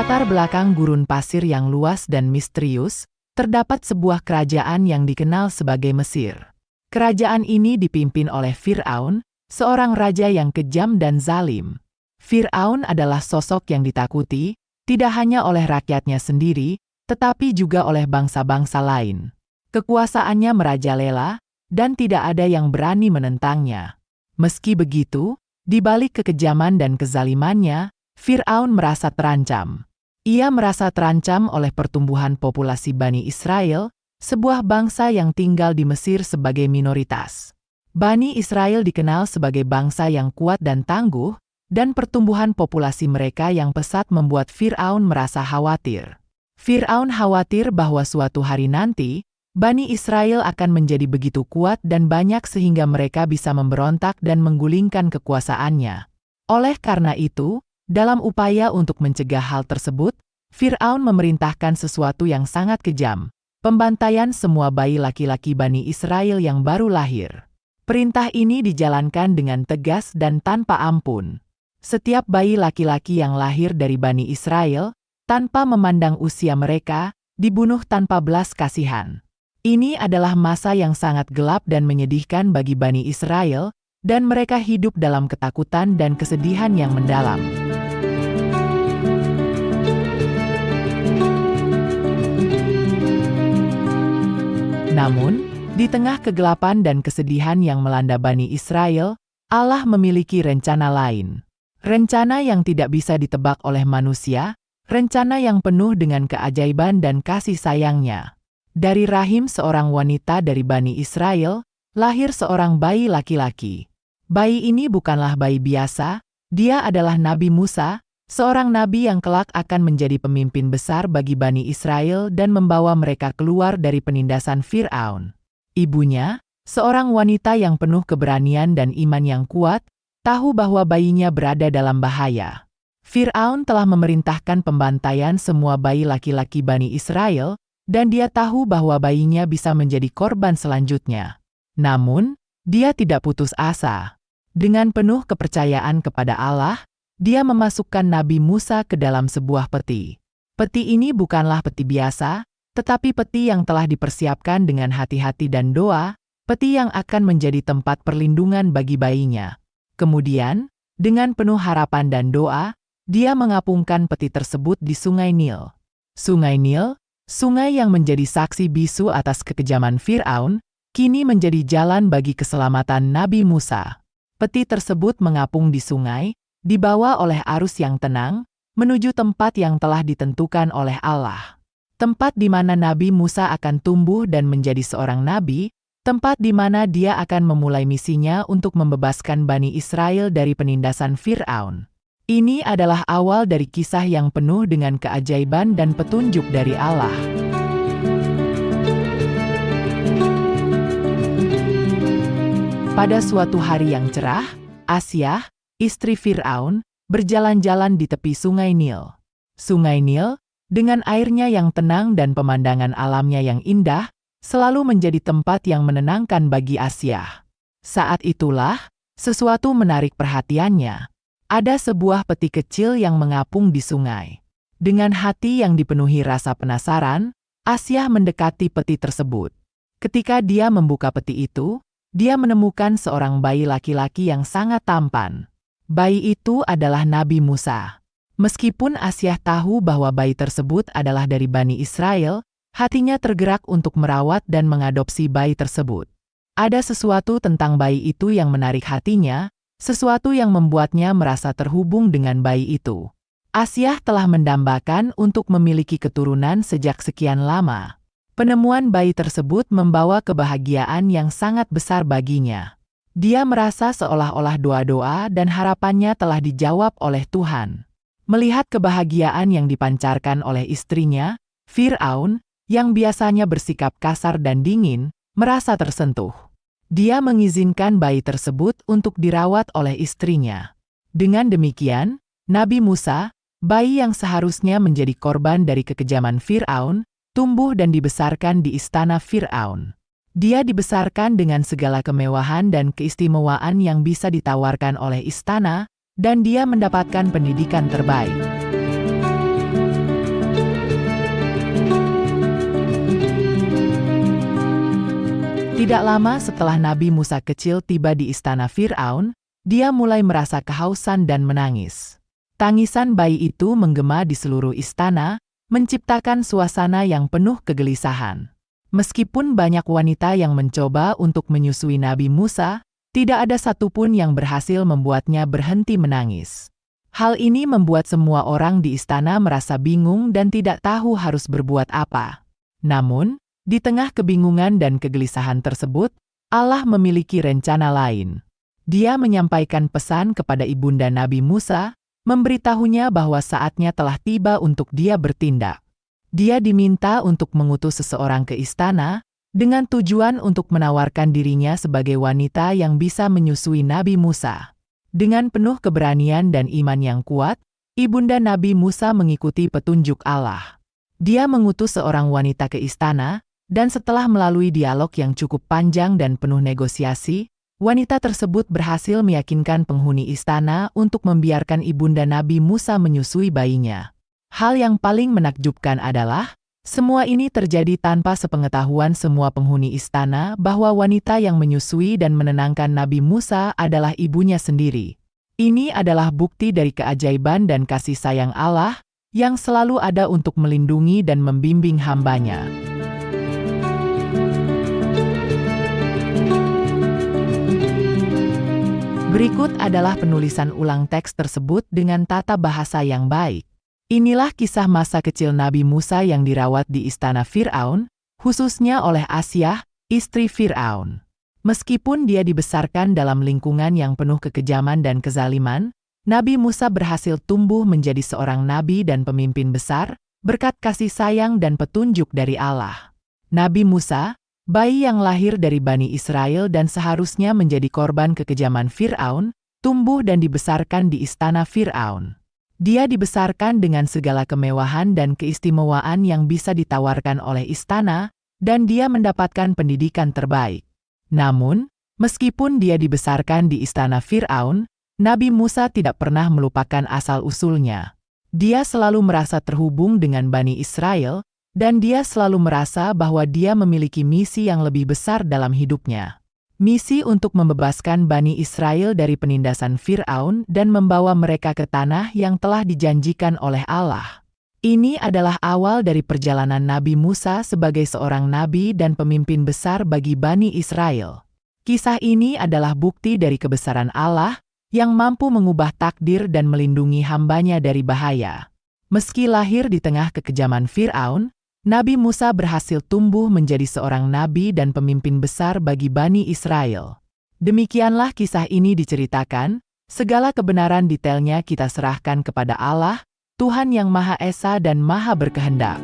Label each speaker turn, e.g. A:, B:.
A: latar belakang gurun pasir yang luas dan misterius, terdapat sebuah kerajaan yang dikenal sebagai Mesir. Kerajaan ini dipimpin oleh Fir'aun, seorang raja yang kejam dan zalim. Fir'aun adalah sosok yang ditakuti, tidak hanya oleh rakyatnya sendiri, tetapi juga oleh bangsa-bangsa lain. Kekuasaannya merajalela, dan tidak ada yang berani menentangnya. Meski begitu, di balik kekejaman dan kezalimannya, Fir'aun merasa terancam. Ia merasa terancam oleh pertumbuhan populasi Bani Israel, sebuah bangsa yang tinggal di Mesir sebagai minoritas. Bani Israel dikenal sebagai bangsa yang kuat dan tangguh, dan pertumbuhan populasi mereka yang pesat membuat Fir'aun merasa khawatir. Fir'aun khawatir bahwa suatu hari nanti, Bani Israel akan menjadi begitu kuat dan banyak sehingga mereka bisa memberontak dan menggulingkan kekuasaannya. Oleh karena itu, dalam upaya untuk mencegah hal tersebut, Fir'aun memerintahkan sesuatu yang sangat kejam, pembantaian semua bayi laki-laki Bani Israel yang baru lahir. Perintah ini dijalankan dengan tegas dan tanpa ampun. Setiap bayi laki-laki yang lahir dari Bani Israel, tanpa memandang usia mereka, dibunuh tanpa belas kasihan. Ini adalah masa yang sangat gelap dan menyedihkan bagi Bani Israel, dan mereka hidup dalam ketakutan dan kesedihan yang mendalam. Namun, di tengah kegelapan dan kesedihan yang melanda Bani Israel, Allah memiliki rencana lain. Rencana yang tidak bisa ditebak oleh manusia, rencana yang penuh dengan keajaiban dan kasih sayangnya. Dari rahim seorang wanita dari Bani Israel, lahir seorang bayi laki-laki. Bayi ini bukanlah bayi biasa, dia adalah Nabi Musa, seorang nabi yang kelak akan menjadi pemimpin besar bagi Bani Israel dan membawa mereka keluar dari penindasan Fir'aun. Ibunya, seorang wanita yang penuh keberanian dan iman yang kuat, tahu bahwa bayinya berada dalam bahaya. Fir'aun telah memerintahkan pembantaian semua bayi laki-laki Bani Israel, dan dia tahu bahwa bayinya bisa menjadi korban selanjutnya. Namun, dia tidak putus asa. Dengan penuh kepercayaan kepada Allah, dia memasukkan Nabi Musa ke dalam sebuah peti. Peti ini bukanlah peti biasa, tetapi peti yang telah dipersiapkan dengan hati-hati dan doa, peti yang akan menjadi tempat perlindungan bagi bayinya. Kemudian, dengan penuh harapan dan doa, dia mengapungkan peti tersebut di Sungai Nil. Sungai Nil, sungai yang menjadi saksi bisu atas kekejaman Fir'aun, kini menjadi jalan bagi keselamatan Nabi Musa. Peti tersebut mengapung di sungai, dibawa oleh arus yang tenang, menuju tempat yang telah ditentukan oleh Allah. Tempat di mana Nabi Musa akan tumbuh dan menjadi seorang nabi, tempat di mana dia akan memulai misinya untuk membebaskan Bani Israel dari penindasan Fir'aun. Ini adalah awal dari kisah yang penuh dengan keajaiban dan petunjuk dari Allah. Pada suatu hari yang cerah, Asyah, istri Fir'aun, berjalan-jalan di tepi Sungai Nil. Sungai Nil, dengan airnya yang tenang dan pemandangan alamnya yang indah, selalu menjadi tempat yang menenangkan bagi Asyah. Saat itulah, sesuatu menarik perhatiannya. Ada sebuah peti kecil yang mengapung di sungai. Dengan hati yang dipenuhi rasa penasaran, Asyah mendekati peti tersebut. Ketika dia membuka peti itu, dia menemukan seorang bayi laki-laki yang sangat tampan. Bayi itu adalah Nabi Musa. Meskipun Asyah tahu bahwa bayi tersebut adalah dari Bani Israel, hatinya tergerak untuk merawat dan mengadopsi bayi tersebut. Ada sesuatu tentang bayi itu yang menarik hatinya, sesuatu yang membuatnya merasa terhubung dengan bayi itu. Asyah telah mendambakan untuk memiliki keturunan sejak sekian lama. Penemuan bayi tersebut membawa kebahagiaan yang sangat besar baginya. Dia merasa seolah-olah doa-doa dan harapannya telah dijawab oleh Tuhan. Melihat kebahagiaan yang dipancarkan oleh istrinya, Fir'aun, yang biasanya bersikap kasar dan dingin, merasa tersentuh. Dia mengizinkan bayi tersebut untuk dirawat oleh istrinya. Dengan demikian, Nabi Musa, bayi yang seharusnya menjadi korban dari kekejaman Fir'aun, tumbuh dan dibesarkan di istana Fir'aun. Dia dibesarkan dengan segala kemewahan dan keistimewaan yang bisa ditawarkan oleh istana, dan dia mendapatkan pendidikan terbaik. Tidak lama setelah Nabi Musa kecil tiba di istana Fir'aun, dia mulai merasa kehausan dan menangis. Tangisan bayi itu menggema di seluruh istana, menciptakan suasana yang penuh kegelisahan. Meskipun banyak wanita yang mencoba untuk menyusui Nabi Musa, tidak ada satupun yang berhasil membuatnya berhenti menangis. Hal ini membuat semua orang di istana merasa bingung dan tidak tahu harus berbuat apa. Namun, di tengah kebingungan dan kegelisahan tersebut, Allah memiliki rencana lain. Dia menyampaikan pesan kepada ibunda Nabi Musa, memberitahunya bahwa saatnya telah tiba untuk dia bertindak. Dia diminta untuk mengutus seseorang ke istana, dengan tujuan untuk menawarkan dirinya sebagai wanita yang bisa menyusui Nabi Musa. Dengan penuh keberanian dan iman yang kuat, ibunda Nabi Musa mengikuti petunjuk Allah. Dia mengutus seorang wanita ke istana, dan setelah melalui dialog yang cukup panjang dan penuh negosiasi, wanita tersebut berhasil meyakinkan penghuni istana untuk membiarkan ibunda Nabi Musa menyusui bayinya. Hal yang paling menakjubkan adalah, semua ini terjadi tanpa sepengetahuan semua penghuni istana bahwa wanita yang menyusui dan menenangkan Nabi Musa adalah ibunya sendiri. Ini adalah bukti dari keajaiban dan kasih sayang Allah yang selalu ada untuk melindungi dan membimbing hamba-Nya. Berikut adalah penulisan ulang teks tersebut dengan tata bahasa yang baik. Inilah kisah masa kecil Nabi Musa yang dirawat di istana Fir'aun, khususnya oleh Asyah, istri Fir'aun. Meskipun dia dibesarkan dalam lingkungan yang penuh kekejaman dan kezaliman, Nabi Musa berhasil tumbuh menjadi seorang nabi dan pemimpin besar, berkat kasih sayang dan petunjuk dari Allah. Nabi Musa, bayi yang lahir dari Bani Israel dan seharusnya menjadi korban kekejaman Fir'aun, tumbuh dan dibesarkan di istana Fir'aun. Dia dibesarkan dengan segala kemewahan dan keistimewaan yang bisa ditawarkan oleh istana, dan dia mendapatkan pendidikan terbaik. Namun, meskipun dia dibesarkan di istana Fir'aun, Nabi Musa tidak pernah melupakan asal-usulnya. Dia selalu merasa terhubung dengan Bani Israel, dan dia selalu merasa bahwa dia memiliki misi yang lebih besar dalam hidupnya. Misi untuk membebaskan Bani Israel dari penindasan Fir'aun dan membawa mereka ke tanah yang telah dijanjikan oleh Allah. Ini adalah awal dari perjalanan Nabi Musa sebagai seorang nabi dan pemimpin besar bagi Bani Israel. Kisah ini adalah bukti dari kebesaran Allah yang mampu mengubah takdir dan melindungi hamba-Nya dari bahaya. Meski lahir di tengah kekejaman Fir'aun, Nabi Musa berhasil tumbuh menjadi seorang nabi dan pemimpin besar bagi Bani Israel. Demikianlah kisah ini diceritakan, segala kebenaran detailnya kita serahkan kepada Allah, Tuhan yang Maha Esa dan Maha Berkehendak.